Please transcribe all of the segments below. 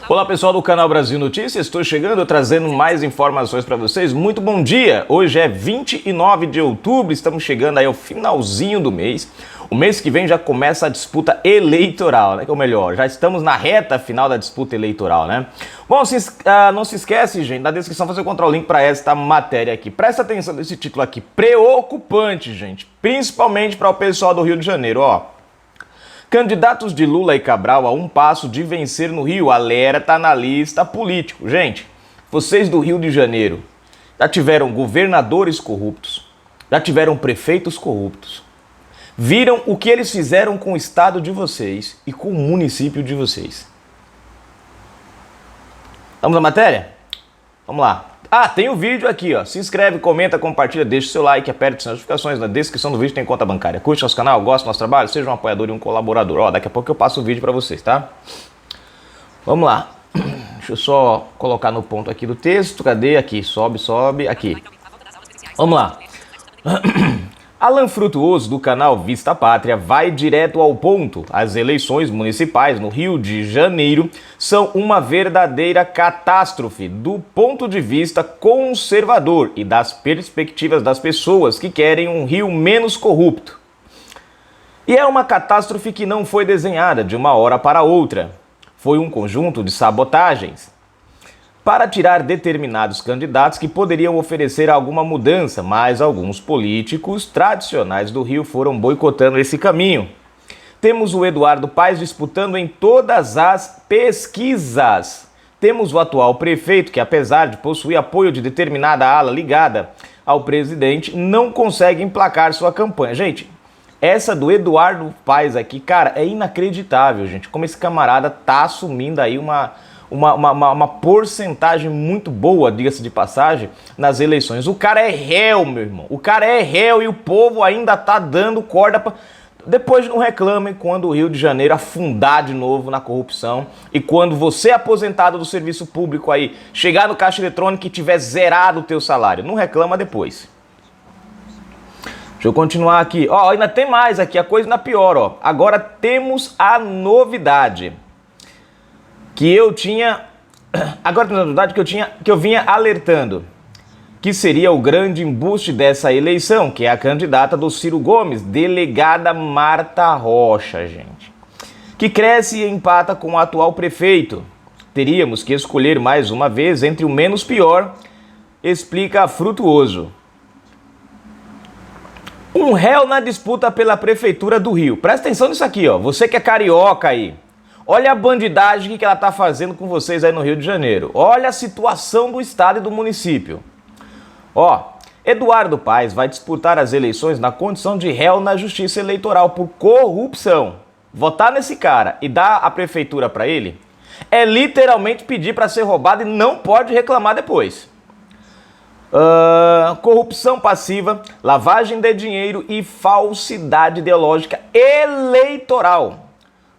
Olá pessoal do canal Brasil Notícias, estou chegando trazendo mais informações para vocês. Muito bom dia! Hoje é 29 de outubro, estamos chegando aí ao finalzinho do mês. O mês que vem já começa a disputa eleitoral, né? Ou melhor, já estamos na reta final da disputa eleitoral, né? Bom, não se esquece, gente, na descrição você encontra o link para esta matéria aqui. Presta atenção nesse título aqui, preocupante, gente, principalmente para o pessoal do Rio de Janeiro, ó. Candidatos de Lula e Cabral a um passo de vencer no Rio, alerta analista político. Gente, vocês do Rio de Janeiro já tiveram governadores corruptos, já tiveram prefeitos corruptos, viram o que eles fizeram com o estado de vocês e com o município de vocês. Vamos à matéria? Vamos lá. Ah, tem o vídeo aqui, ó. Se inscreve, comenta, compartilha, deixa o seu like, aperte as notificações. Na descrição do vídeo tem conta bancária. Curte nosso canal, gosta do nosso trabalho, seja um apoiador e um colaborador. Ó, daqui a pouco eu passo o vídeo pra vocês, tá? Vamos lá. Deixa eu só colocar no ponto aqui do texto. Cadê? Aqui. Sobe, sobe. Aqui. Vamos lá. Alan Frutuoso, do canal Vista Pátria, vai direto ao ponto. As eleições municipais no Rio de Janeiro são uma verdadeira catástrofe do ponto de vista conservador e das perspectivas das pessoas que querem um Rio menos corrupto. E é uma catástrofe que não foi desenhada de uma hora para outra. Foi um conjunto de sabotagens para tirar determinados candidatos que poderiam oferecer alguma mudança, mas alguns políticos tradicionais do Rio foram boicotando esse caminho. Temos o Eduardo Paes disputando em todas as pesquisas. Temos o atual prefeito, que apesar de possuir apoio de determinada ala ligada ao presidente, não consegue emplacar sua campanha. Gente, essa do Eduardo Paes aqui, cara, é inacreditável, gente, como esse camarada tá assumindo aí uma porcentagem muito boa, diga-se de passagem, nas eleições. O cara é réu, meu irmão. O cara é réu e o povo ainda tá dando corda pra... Depois não reclamem quando o Rio de Janeiro afundar de novo na corrupção e quando você, aposentado do serviço público aí, chegar no caixa eletrônico e tiver zerado o teu salário. Não reclama depois. Deixa eu continuar aqui. Ó, ainda tem mais aqui, a coisa ainda pior, ó. Agora temos a novidade que eu tinha, agora na verdade que eu vinha alertando, que seria o grande embuste dessa eleição, que é a candidata do Ciro Gomes, delegada Marta Rocha, gente, que cresce e empata com o atual prefeito. Teríamos que escolher mais uma vez entre o menos pior, explica Frutuoso. Um réu na disputa pela prefeitura do Rio. Presta atenção nisso aqui, ó. Você que é carioca aí. Olha a bandidagem que ela está fazendo com vocês aí no Rio de Janeiro. Olha a situação do estado e do município. Ó, Eduardo Paes vai disputar as eleições na condição de réu na justiça eleitoral por corrupção. Votar nesse cara e dar a prefeitura para ele é literalmente pedir para ser roubado e não pode reclamar depois. Corrupção passiva, lavagem de dinheiro e falsidade ideológica eleitoral.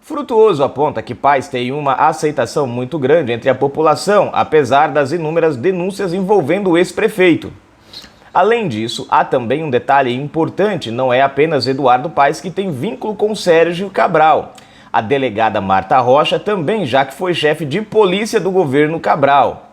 Frutuoso aponta que Paes tem uma aceitação muito grande entre a população, apesar das inúmeras denúncias envolvendo o ex-prefeito. Além disso, há também um detalhe importante, não é apenas Eduardo Paes que tem vínculo com Sérgio Cabral. A delegada Marta Rocha também, já que foi chefe de polícia do governo Cabral.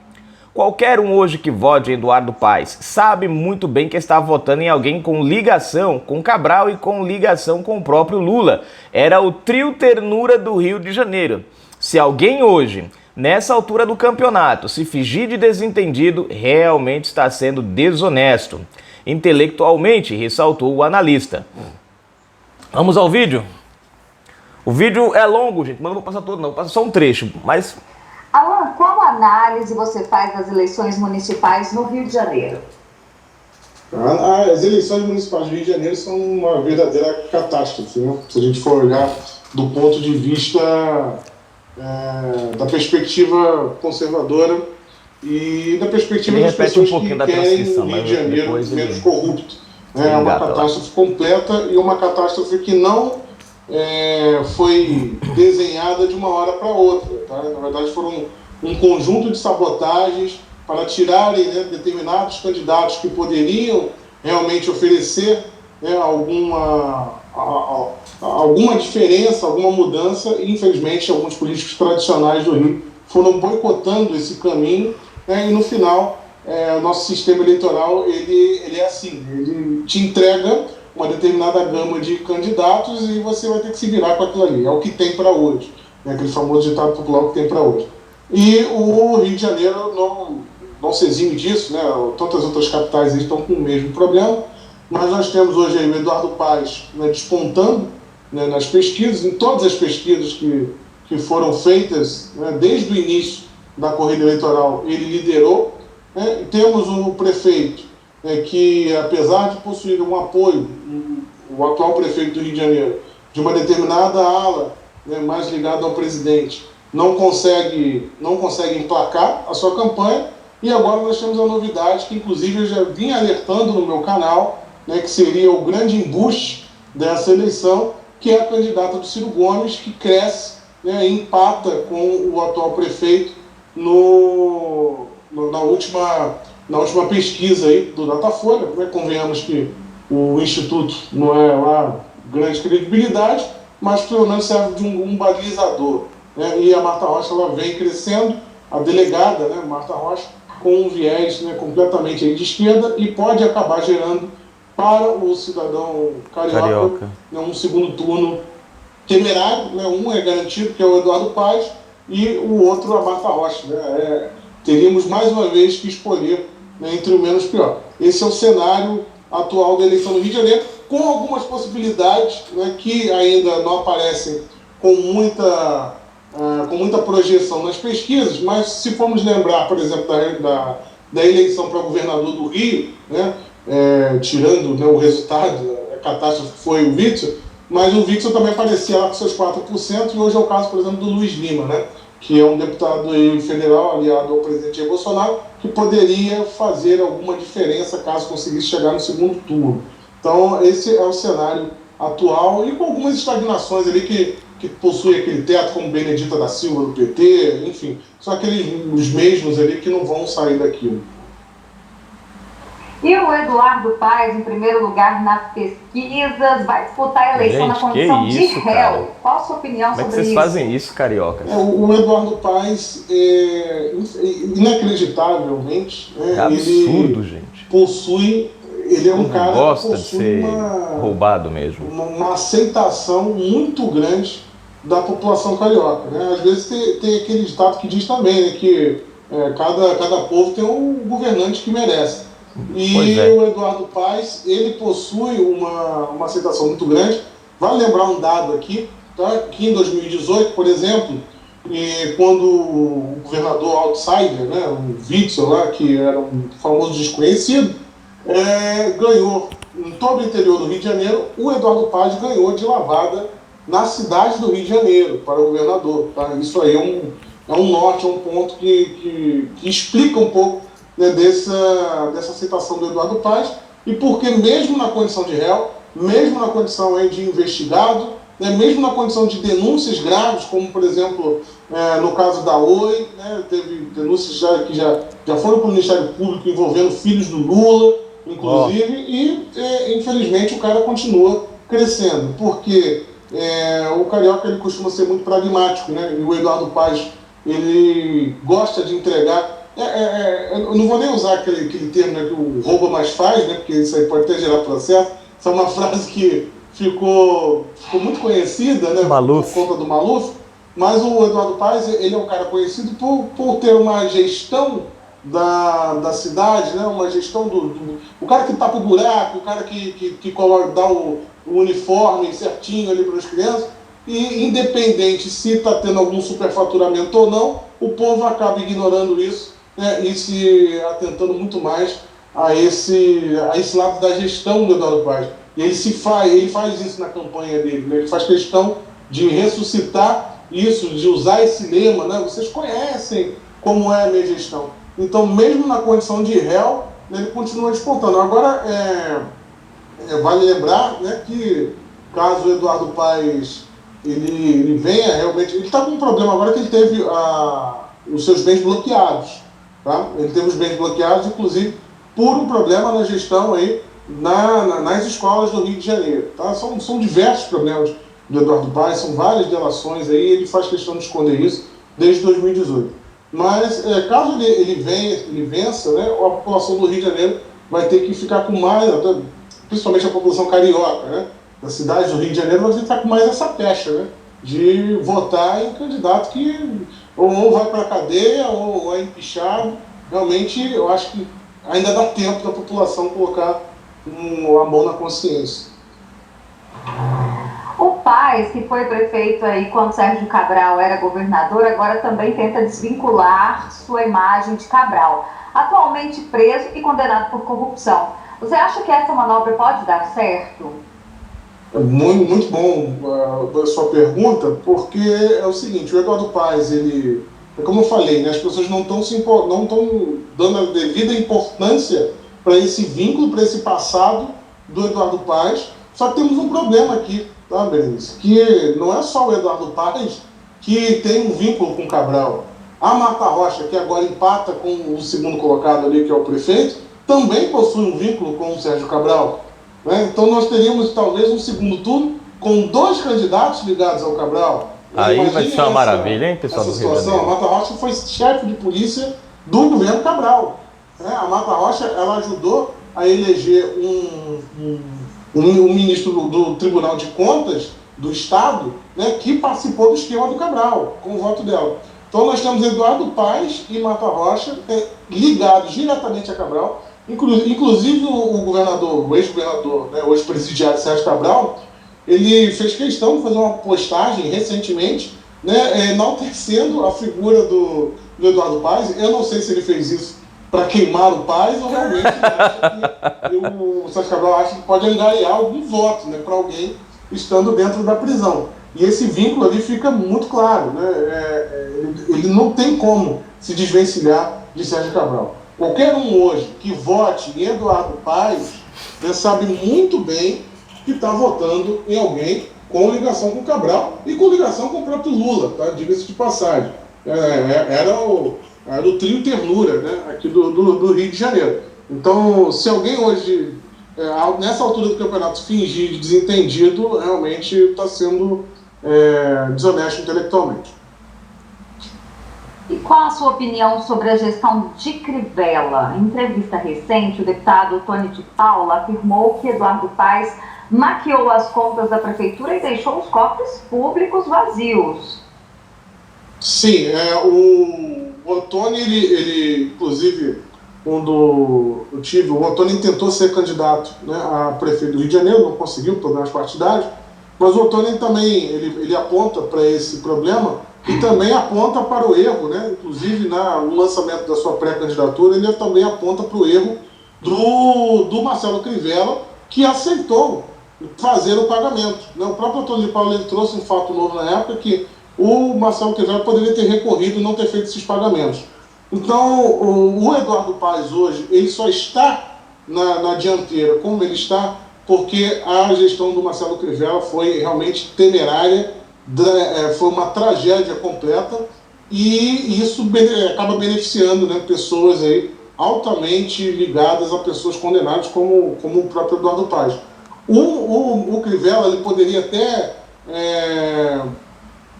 Qualquer um hoje que vote em Eduardo Paes sabe muito bem que está votando em alguém com ligação com Cabral e com ligação com o próprio Lula. Era o trio ternura do Rio de Janeiro. Se alguém hoje, nessa altura do campeonato, se fingir de desentendido, realmente está sendo desonesto. Intelectualmente, ressaltou o analista. Vamos ao vídeo? O vídeo é longo, gente, mas não vou passar todo não, vou passar só um trecho, mas... Alan, qual análise você faz das eleições municipais no Rio de Janeiro? As eleições municipais do Rio de Janeiro são uma verdadeira catástrofe, né? Se a gente for olhar do ponto de vista da perspectiva conservadora e da perspectiva das pessoas que querem o Rio de Janeiro menos corrupto. É uma catástrofe completa e uma catástrofe que não foi desenhada de uma hora para outra, tá? Na verdade foram um conjunto de sabotagens para tirarem, né, determinados candidatos que poderiam realmente oferecer, né, alguma diferença, alguma mudança, e infelizmente alguns políticos tradicionais do Rio foram boicotando esse caminho, né? E no final, o nosso sistema eleitoral ele é assim, ele te entrega uma determinada gama de candidatos e você vai ter que se virar com aquilo ali. É o que tem para hoje, né? Aquele famoso ditado popular, o que tem para hoje. E o Rio de Janeiro não se exime disso, né? Tantas outras capitais estão com o mesmo problema, mas nós temos hoje aí o Eduardo Paes, né, despontando, né, nas pesquisas, em todas as pesquisas que foram feitas, né, desde o início da corrida eleitoral, ele liderou. Né? Temos o prefeito, que, apesar de possuir um apoio, o atual prefeito do Rio de Janeiro, de uma determinada ala, né, mais ligada ao presidente, não consegue emplacar a sua campanha. E agora nós temos a novidade, que inclusive eu já vim alertando no meu canal, né, que seria o grande embuste dessa eleição, que é a candidata do Ciro Gomes, que cresce, né, e empata com o atual prefeito na última pesquisa aí do Datafolha. Né? Convenhamos que o Instituto não é uma grande credibilidade, mas pelo menos serve de um balizador. Né? E a Marta Rocha ela vem crescendo, a delegada, né, Marta Rocha, com um viés, né, completamente aí de esquerda, e pode acabar gerando para o cidadão carioca. Né, um segundo turno temerário. Né? Um é garantido, que é o Eduardo Paes, e o outro a Marta Rocha. Né? Teríamos mais uma vez que escolher, né, entre o menos pior. Esse é o cenário atual da eleição do Rio de Janeiro, com algumas possibilidades, né, que ainda não aparecem com muita projeção nas pesquisas, mas se formos lembrar, por exemplo, da eleição para governador do Rio, né, tirando, né, o resultado, a catástrofe que foi o Witzel, mas o Witzel também aparecia lá com seus 4%, e hoje é o caso, por exemplo, do Luiz Lima, né, que é um deputado federal aliado ao presidente Jair Bolsonaro, que poderia fazer alguma diferença caso conseguisse chegar no segundo turno. Então, esse é o cenário atual, e com algumas estagnações ali que possui aquele teto, como Benedita da Silva do PT, enfim, são os mesmos ali que não vão sair daquilo. E o Eduardo Paes, em primeiro lugar nas pesquisas, vai disputar a eleição na condição de réu. Cara? Qual a sua opinião sobre isso? Como é que vocês fazem isso, carioca? O Eduardo Paes, inacreditavelmente, é absurdo, gente. Ele é um cara que gosta de ser roubado mesmo. Uma aceitação muito grande da população carioca. Né? Às vezes tem aquele ditado que diz também, né, que cada povo tem um governante que merece. E o Eduardo Paes, ele possui uma aceitação muito grande. Vale lembrar um dado aqui, tá? Que em 2018, por exemplo, quando o governador outsider, né, o Witzel lá, que era um famoso desconhecido, ganhou em todo o interior do Rio de Janeiro, o Eduardo Paes ganhou de lavada na cidade do Rio de Janeiro para o governador. Tá? Isso aí é um norte, é um ponto que explica um pouco, né, dessa aceitação do Eduardo Paes, e porque mesmo na condição de réu, mesmo na condição aí de investigado, né, mesmo na condição de denúncias graves, como por exemplo no caso da Oi, né, teve denúncias que já foram para o Ministério Público envolvendo filhos do Lula, inclusive, e infelizmente o cara continua crescendo, porque o carioca ele costuma ser muito pragmático, né, e o Eduardo Paes ele gosta de entregar. Eu não vou nem usar aquele termo, né, que o rouba mais faz, né, porque isso aí pode até gerar processo. Essa é uma frase que ficou muito conhecida, né, por conta do Maluf, mas o Eduardo Paes ele é um cara conhecido por ter uma gestão da cidade, né, uma gestão o cara que tapa o buraco, o cara que dá o uniforme certinho ali para as crianças, e independente se está tendo algum superfaturamento ou não, o povo acaba ignorando isso, né, e se atentando muito mais a esse lado da gestão do Eduardo Paes. E ele faz isso na campanha dele, né? Ele faz questão de ressuscitar isso, de usar esse lema, né? Vocês conhecem como é a minha gestão. Então, mesmo na condição de réu, né, ele continua despontando. Agora, vale lembrar, né, que caso o Eduardo Paes ele venha realmente... Ele está com um problema agora, que ele teve os seus bens bloqueados. Tá? Ele teve os bens bloqueados, inclusive, por um problema na gestão aí, nas escolas do Rio de Janeiro. Tá? São diversos problemas do Eduardo Paes, são várias delações aí, ele faz questão de esconder isso, desde 2018. Mas, caso ele vença, né, a população do Rio de Janeiro vai ter que ficar com mais, principalmente a população carioca, né, das cidades do Rio de Janeiro, vai ter que ficar com mais essa pecha, né, de votar em candidato que ou vai para a cadeia ou é empichado. Realmente, eu acho que ainda dá tempo da população colocar a mão na consciência. O Paes, que foi prefeito aí quando Sérgio Cabral era governador, agora também tenta desvincular sua imagem de Cabral. Atualmente preso e condenado por corrupção. Você acha que essa manobra pode dar certo? Muito, muito bom a sua pergunta, porque é o seguinte, o Eduardo Paes, ele, como eu falei, né, as pessoas não estão dando a devida importância para esse vínculo, para esse passado do Eduardo Paes. Só que temos um problema aqui, tá, Berenice? Que não é só o Eduardo Paes que tem um vínculo com Cabral. A Marta Rocha, que agora empata com o segundo colocado ali, que é o prefeito, também possui um vínculo com o Sérgio Cabral. Né? Então nós teríamos talvez um segundo turno com 2 candidatos ligados ao Cabral. Aí vai ser uma maravilha, hein, pessoal do Rio de Janeiro? A Marta Rocha foi chefe de polícia do governo Cabral. A Marta Rocha, ela ajudou a eleger um ministro do Tribunal de Contas do Estado, né, que participou do esquema do Cabral, com o voto dela. Então nós temos Eduardo Paes e Marta Rocha ligados diretamente a Cabral. Inclusive o governador, o ex-governador, né, hoje presidiário Sérgio Cabral, ele fez questão de fazer uma postagem recentemente, né, enaltecendo a figura do Eduardo Paes. Eu não sei se ele fez isso para queimar o Paes ou realmente acha que o Sérgio Cabral acha que pode angariar algum voto, né, para alguém estando dentro da prisão. E esse vínculo ali fica muito claro, né, ele não tem como se desvencilhar de Sérgio Cabral. Qualquer um hoje que vote em Eduardo Paes, né, sabe muito bem que está votando em alguém com ligação com Cabral e com ligação com o próprio Lula, tá? Diga-se de passagem. Era o trio ternura, né, aqui do Rio de Janeiro. Então, se alguém hoje, nessa altura do campeonato, fingir de desentendido, realmente está sendo desonesto intelectualmente. E qual a sua opinião sobre a gestão de Crivella? Em entrevista recente, o deputado Tony de Paula afirmou que Eduardo Paes maquiou as contas da prefeitura e deixou os cofres públicos vazios. Sim, o Antônio, ele inclusive, quando o Antônio tentou ser candidato, né, a prefeito do Rio de Janeiro, não conseguiu, problemas partidários, mas o Antônio também, ele aponta para esse problema e também aponta para o erro, né? Inclusive no lançamento da sua pré-candidatura, ele também aponta para o erro do Marcelo Crivella, que aceitou fazer o pagamento. Né? O próprio Antônio de Paula, ele trouxe um fato novo na época, que o Marcelo Crivella poderia ter recorrido e não ter feito esses pagamentos. Então, o Eduardo Paes hoje, ele só está na dianteira como ele está, porque a gestão do Marcelo Crivella foi realmente temerária, foi uma tragédia completa, e isso acaba beneficiando, né, pessoas aí altamente ligadas a pessoas condenadas como o próprio Eduardo Paes. O Crivella, ele poderia até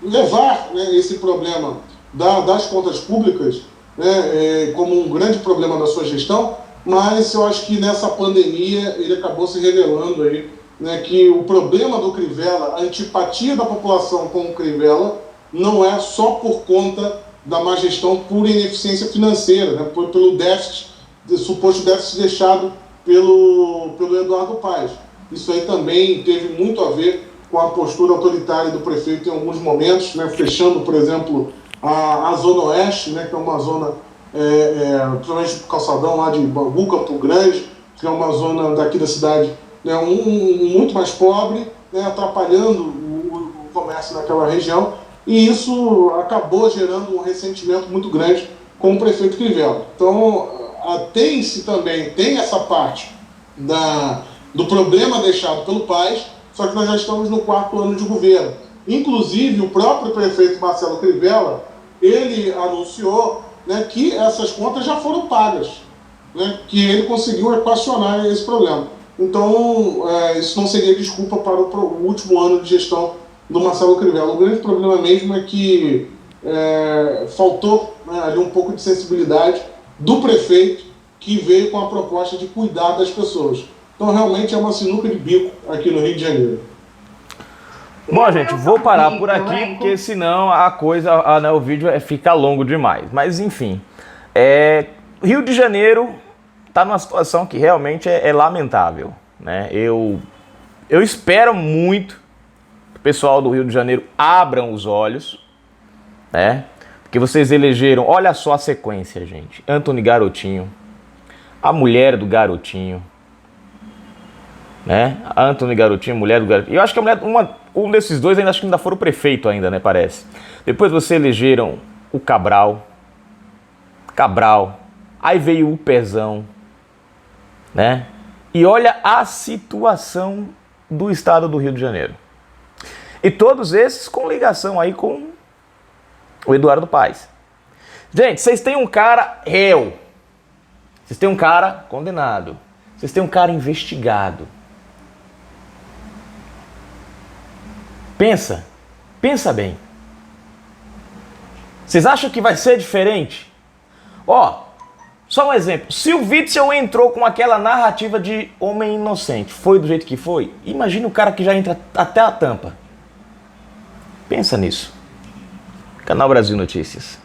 levar, né, esse problema das contas públicas, né, como um grande problema da sua gestão, mas eu acho que nessa pandemia ele acabou se revelando aí, né, que o problema do Crivella, a antipatia da população com o Crivella, não é só por conta da má gestão por ineficiência financeira, né, pelo déficit, suposto déficit deixado pelo Eduardo Paes. Isso aí também teve muito a ver com a postura autoritária do prefeito em alguns momentos, né, fechando, por exemplo, a Zona Oeste, né, que é uma zona, principalmente o calçadão lá de Bangu, Campo Grande, que é uma zona daqui da cidade, né, muito mais pobre, né, atrapalhando o comércio naquela região, e isso acabou gerando um ressentimento muito grande com o prefeito Crivella. Então, tem essa parte do problema deixado pelo Paes, só que nós já estamos no 4º ano de governo. Inclusive, o próprio prefeito Marcelo Crivella, ele anunciou, né, que essas contas já foram pagas, né, que ele conseguiu equacionar esse problema. Então, isso não seria desculpa para o último ano de gestão do Marcelo Crivella. O grande problema mesmo é que faltou, né, ali um pouco de sensibilidade do prefeito, que veio com a proposta de cuidar das pessoas. Então, realmente é uma sinuca de bico aqui no Rio de Janeiro. Bom, gente, vou parar por aqui, porque senão a coisa, né, o vídeo fica longo demais. Mas, enfim, Rio de Janeiro está numa situação que realmente é lamentável, né? Eu espero muito que o pessoal do Rio de Janeiro abram os olhos, né? Porque vocês elegeram, olha só a sequência, gente. Antony Garotinho, a mulher do Garotinho, né? A Antony Garotinho, mulher do Garotinho. Eu acho que a mulher, um desses dois acho que ainda foram prefeito ainda, né? Parece. Depois vocês elegeram o Cabral. Aí veio o Pezão, né? E olha a situação do estado do Rio de Janeiro. E todos esses com ligação aí com o Eduardo Paes. Gente, vocês têm um cara réu. Vocês têm um cara condenado. Vocês têm um cara investigado. Pensa bem. Vocês acham que vai ser diferente? Só um exemplo. Se o Witzel entrou com aquela narrativa de homem inocente, foi do jeito que foi, imagina o cara que já entra até a tampa. Pensa nisso. Canal Brasil Notícias.